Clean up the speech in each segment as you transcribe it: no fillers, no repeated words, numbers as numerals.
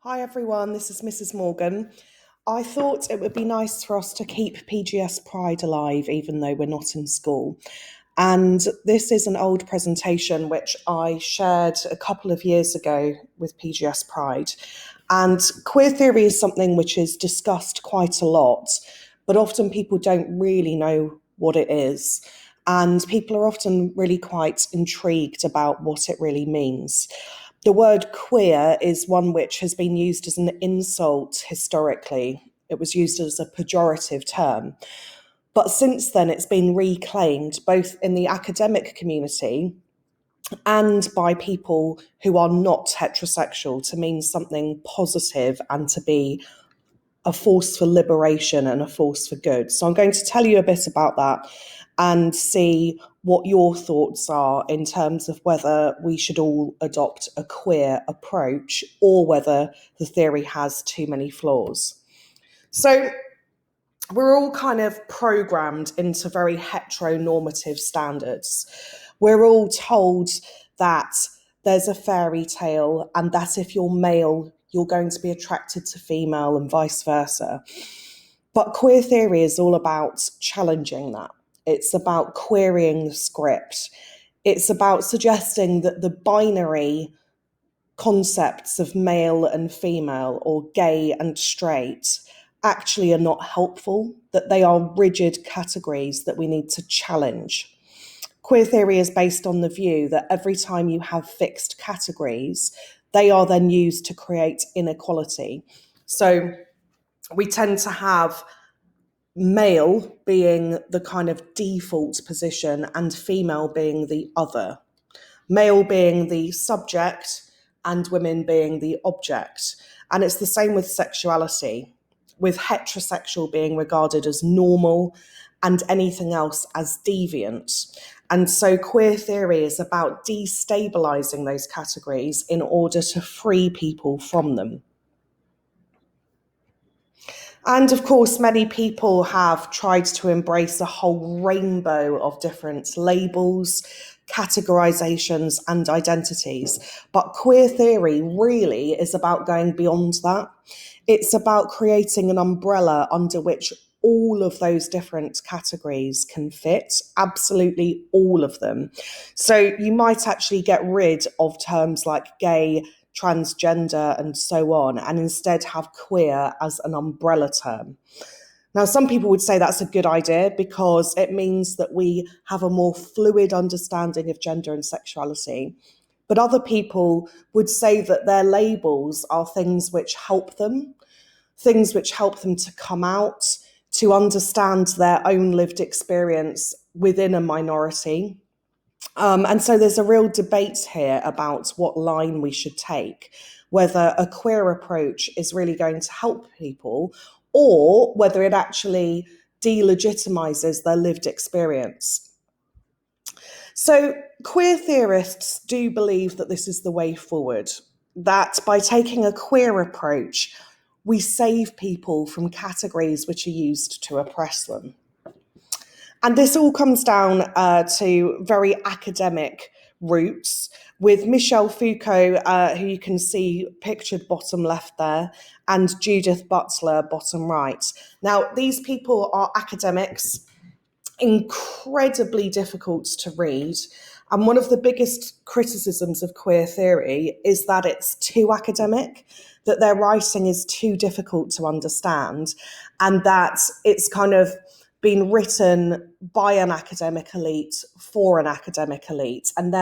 Hi everyone, this is Mrs. Morgan. I thought it would be nice for us to keep PGS Pride alive even though we're not in school. And this is an old presentation which I shared a couple of years ago with PGS Pride. And queer theory is something which is discussed quite a lot, but often people don't really know what it is. And people are often really quite intrigued about what it really means. The word queer is one which has been used as an insult historically. It was used as a pejorative term. But since then, it's been reclaimed both in the academic community and by people who are not heterosexual to mean something positive and to be a force for liberation and a force for good. So I'm going to tell you a bit about that and see what your thoughts are in terms of whether we should all adopt a queer approach or whether the theory has too many flaws. So we're all kind of programmed into very heteronormative standards. We're all told that there's a fairy tale and that if you're male, you're going to be attracted to female and vice versa. But queer theory is all about challenging that. It's about querying the script. It's about suggesting that the binary concepts of male and female or gay and straight actually are not helpful, that they are rigid categories that we need to challenge. Queer theory is based on the view that every time you have fixed categories, they are then used to create inequality. So we tend to have male being the kind of default position and female being the other, male being the subject and women being the object. And it's the same with sexuality, with heterosexual being regarded as normal and anything else as deviant. And so queer theory is about destabilizing those categories in order to free people from them. And of course, many people have tried to embrace a whole rainbow of different labels, categorizations, and identities. But queer theory really is about going beyond that. It's about creating an umbrella under which all of those different categories can fit, absolutely all of them. So you might actually get rid of terms like gay, transgender, and so on, and instead have queer as an umbrella term. Now, some people would say that's a good idea because it means that we have a more fluid understanding of gender and sexuality. But other people would say that their labels are things which help them to come out, to understand their own lived experience within a minority. And so there's a real debate here about what line we should take, whether a queer approach is really going to help people or whether it actually delegitimizes their lived experience. So queer theorists do believe that this is the way forward, that by taking a queer approach, we save people from categories which are used to oppress them. And this all comes down to very academic roots, with Michel Foucault, who you can see pictured bottom left there, and Judith Butler, bottom right. Now, these people are academics, incredibly difficult to read. And one of the biggest criticisms of queer theory is that it's too academic, that their writing is too difficult to understand, and that it's kind of been written by an academic elite for an academic elite, and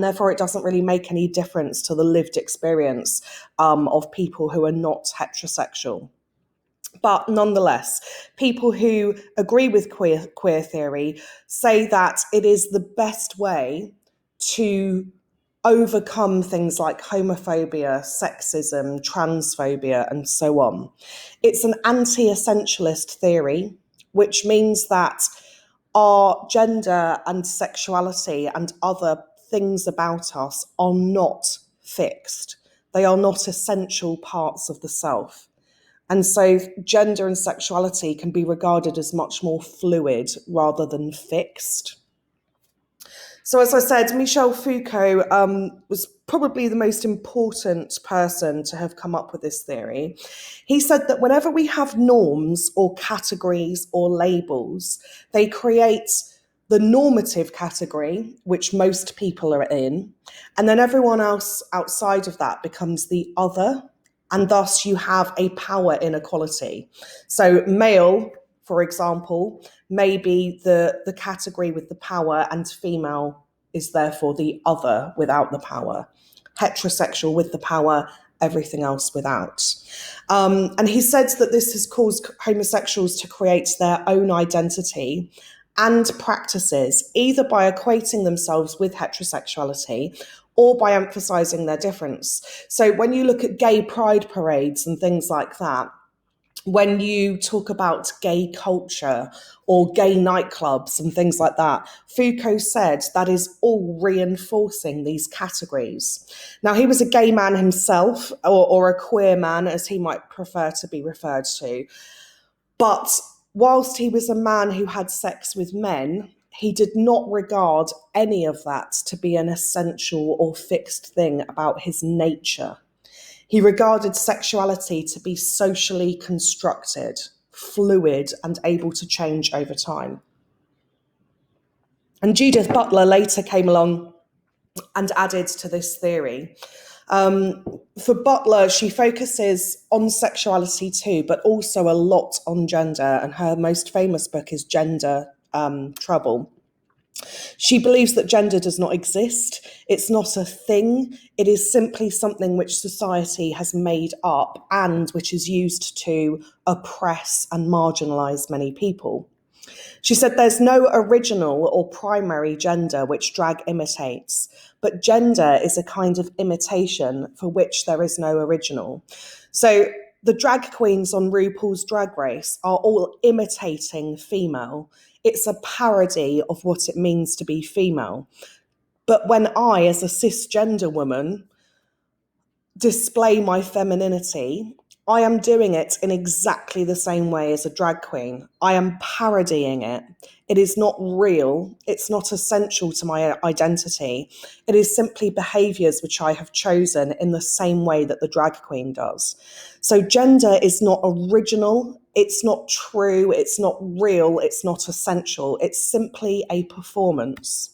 therefore it doesn't really make any difference to the lived experience of people who are not heterosexual. But nonetheless, people who agree with queer theory say that it is the best way to overcome things like homophobia, sexism, transphobia, and so on. It's an anti-essentialist theory, which means that our gender and sexuality and other things about us are not fixed. They are not essential parts of the self. And so gender and sexuality can be regarded as much more fluid rather than fixed. So, as I said, Michel Foucault was probably the most important person to have come up with this theory. He said that whenever we have norms or categories or labels, they create the normative category, which most people are in, and then everyone else outside of that becomes the other, and thus you have a power inequality. So, male, for example, may be the category with the power, and female is therefore the other without the power. Heterosexual with the power, everything else without. And he said that this has caused homosexuals to create their own identity and practices, either by equating themselves with heterosexuality or by emphasizing their difference. So when you look at gay pride parades and things like that, when you talk about gay culture or gay nightclubs and things like that, Foucault said that is all reinforcing these categories. Now, he was a gay man himself, or a queer man, as he might prefer to be referred to. But whilst he was a man who had sex with men, he did not regard any of that to be an essential or fixed thing about his nature. He regarded sexuality to be socially constructed, fluid, and able to change over time. And Judith Butler later came along and added to this theory. For Butler, she focuses on sexuality too, but also a lot on gender, and her most famous book is Gender Trouble. She believes that gender does not exist. It's not a thing. It is simply something which society has made up and which is used to oppress and marginalise many people. She said there's no original or primary gender which drag imitates, but gender is a kind of imitation for which there is no original. So the drag queens on RuPaul's Drag Race are all imitating female. It's a parody of what it means to be female. But when I, as a cisgender woman, display my femininity, I am doing it in exactly the same way as a drag queen. I am parodying it. It is not real. It's not essential to my identity. It is simply behaviours which I have chosen in the same way that the drag queen does. So gender is not original. It's not true. It's not real. It's not essential. It's simply a performance.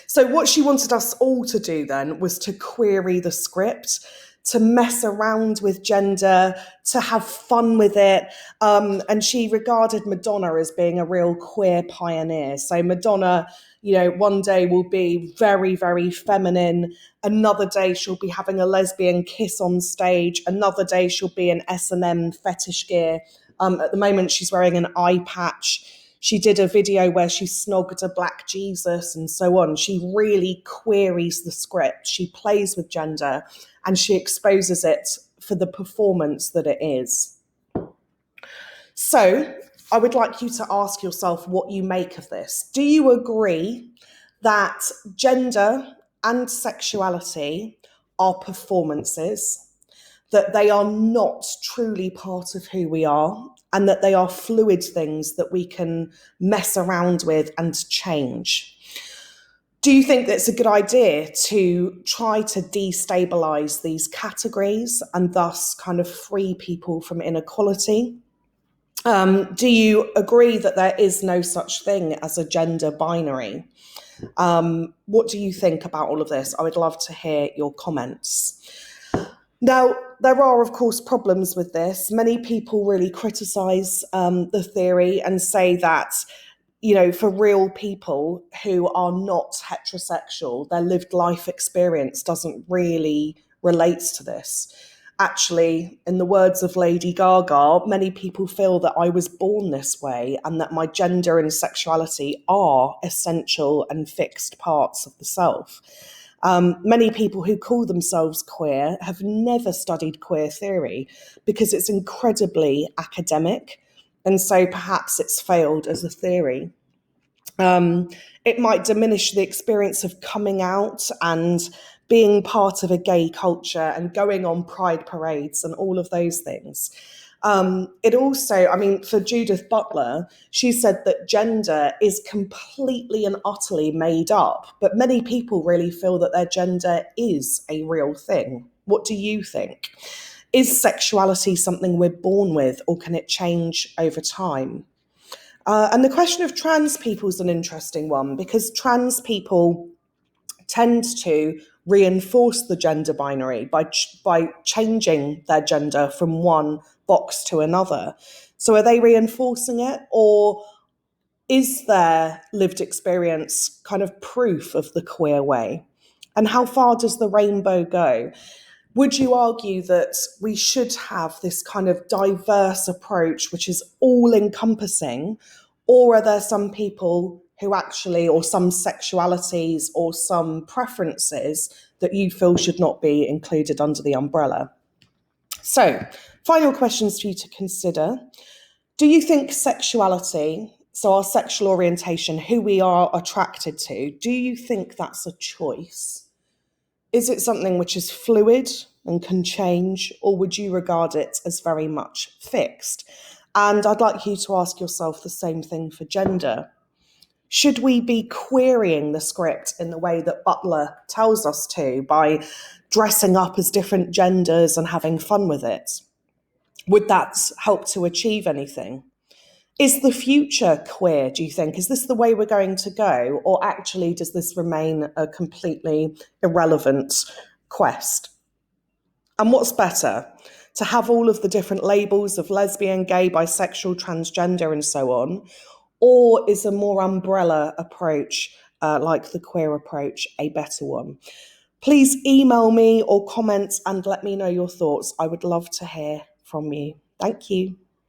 So what she wanted us all to do then was to query the script, to mess around with gender, to have fun with it. And she regarded Madonna as being a real queer pioneer. So Madonna, one day will be very, very feminine. Another day she'll be having a lesbian kiss on stage. Another day she'll be in S&M fetish gear. At the moment she's wearing an eye patch. She did a video where she snogged a black Jesus and so on. She really queries the script. She plays with gender and she exposes it for the performance that it is. So I would like you to ask yourself what you make of this. Do you agree that gender and sexuality are performances, that they are not truly part of who we are, and that they are fluid things that we can mess around with and change? Do you think that's a good idea to try to destabilise these categories and thus kind of free people from inequality? Do you agree that there is no such thing as a gender binary? What do you think about all of this? I would love to hear your comments. Now, there are, of course, problems with this. Many people really criticise the theory and say that, for real people who are not heterosexual, their lived life experience doesn't really relate to this. Actually, in the words of Lady Gaga, many people feel that I was born this way and that my gender and sexuality are essential and fixed parts of the self. Many people who call themselves queer have never studied queer theory because it's incredibly academic, and so perhaps it's failed as a theory. It might diminish the experience of coming out and being part of a gay culture and going on pride parades and all of those things. It also, I mean, for Judith Butler, she said that gender is completely and utterly made up, but many people really feel that their gender is a real thing. What do you think? Is sexuality something we're born with, or can it change over time? And the question of trans people is an interesting one, because trans people tend to reinforce the gender binary by changing their gender from one box to another. So are they reinforcing it, or is their lived experience kind of proof of the queer way? And how far does the rainbow go? Would you argue that we should have this kind of diverse approach, which is all encompassing? Or are there some people who actually, or some sexualities or some preferences that you feel should not be included under the umbrella? So, final questions for you to consider. Do you think sexuality, so our sexual orientation, who we are attracted to, do you think that's a choice? Is it something which is fluid and can change, or would you regard it as very much fixed? And I'd like you to ask yourself the same thing for gender. Should we be querying the script in the way that Butler tells us to, by dressing up as different genders and having fun with it? Would that help to achieve anything? Is the future queer, do you think? Is this the way we're going to go? Or actually, does this remain a completely irrelevant quest? And what's better, to have all of the different labels of lesbian, gay, bisexual, transgender, and so on? Or is a more umbrella approach, like the queer approach, a better one? Please email me or comment and let me know your thoughts. I would love to hear from you. Thank you.